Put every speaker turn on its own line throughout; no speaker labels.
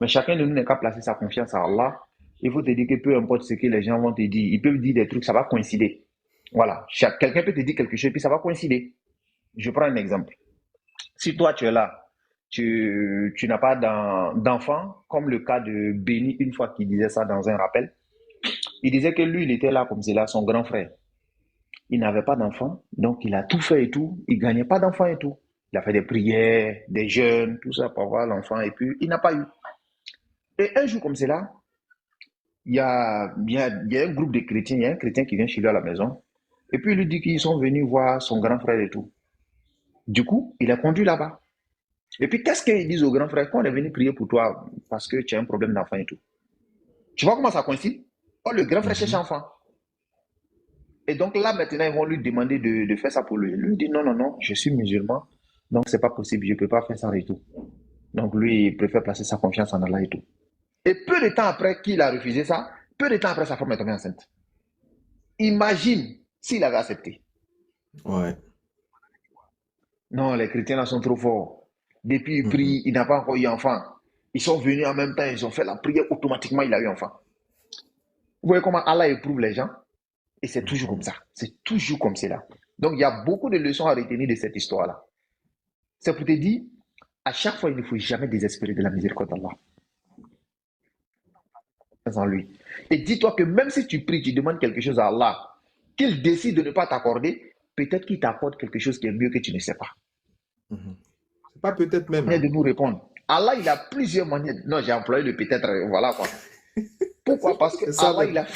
Mais chacun de nous n'est qu'à placer sa confiance à Allah. Il faut te dire que peu importe ce que les gens vont te dire, ils peuvent dire des trucs, ça va coïncider. Voilà. Quelqu'un peut te dire quelque chose, puis ça va coïncider. Je prends un exemple. Si toi, tu es là, tu n'as pas d'enfant, comme le cas de Béni, une fois qu'il disait ça dans un rappel, il disait que lui, il était là comme c'est là, son grand frère. Il n'avait pas d'enfant, donc il a tout fait et tout. Il ne gagnait pas d'enfant et tout. Il a fait des prières, des jeûnes, tout ça pour avoir l'enfant, et puis il n'a pas eu. Et un jour comme c'est là, il y a un groupe de chrétiens, il y a un chrétien qui vient chez lui à la maison, et puis il lui dit qu'ils sont venus voir son grand frère et tout. Du coup, il est conduit là-bas. Et puis, qu'est-ce qu'ils disent au grand frère quand on est venu prier pour toi parce que tu as un problème d'enfant et tout? Tu vois comment ça coïncide? Oh, le grand frère cherche
Mhm.
enfant. Et donc là, maintenant, ils vont lui demander de faire ça pour lui. Lui dit non, non, non, je suis musulman, donc c'est pas possible, je peux pas faire ça et tout. Donc lui, il préfère placer sa confiance en Allah et tout. Et peu de temps après qu'il a refusé ça, peu de temps après, sa femme est tombée enceinte. Imagine s'il avait accepté.
Ouais.
Non, les chrétiens là sont trop forts. Depuis il
Mhm.
prie, il n'a pas encore eu enfant. Ils sont venus en même temps, ils ont fait la prière, automatiquement il a eu enfant. Vous voyez comment Allah éprouve les gens? Et c'est toujours comme
Mhm.
ça. C'est toujours comme cela. Donc il y a beaucoup de leçons à retenir de cette histoire-là. C'est pour te dire, à chaque fois, il ne faut jamais désespérer de la miséricorde d'Allah en lui. Et dis-toi que même si tu pries, tu demandes quelque chose à Allah, qu'il décide de ne pas t'accorder, peut-être qu'il t'accorde quelque chose qui est mieux que tu ne sais pas.
Mhm. C'est pas peut-être même,
Manière
hein.
de nous répondre. Allah, il a plusieurs manières. Non, j'ai employé le peut-être, voilà quoi. Pourquoi? Parce que
C'est ça
Allah,
même.
il a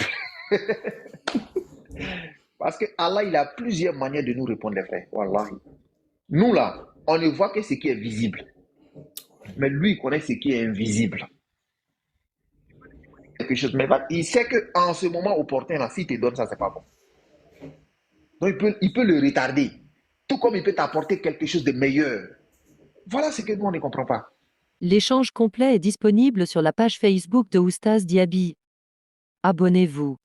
parce que Allah, il a plusieurs manières de nous répondre, les frères. Wallahi. Nous, là, on ne voit que ce qui est visible. Mais lui, il connaît ce qui est invisible. Quelque chose. Mais il sait qu'en ce moment opportun, là, s'il te donne ça, c'est pas bon. Donc, il peut le retarder. Tout comme il peut t'apporter quelque chose de meilleur. Voilà ce que nous, on ne comprend pas.
L'échange complet est disponible sur la page Facebook de Oustaz Diaby. Abonnez-vous.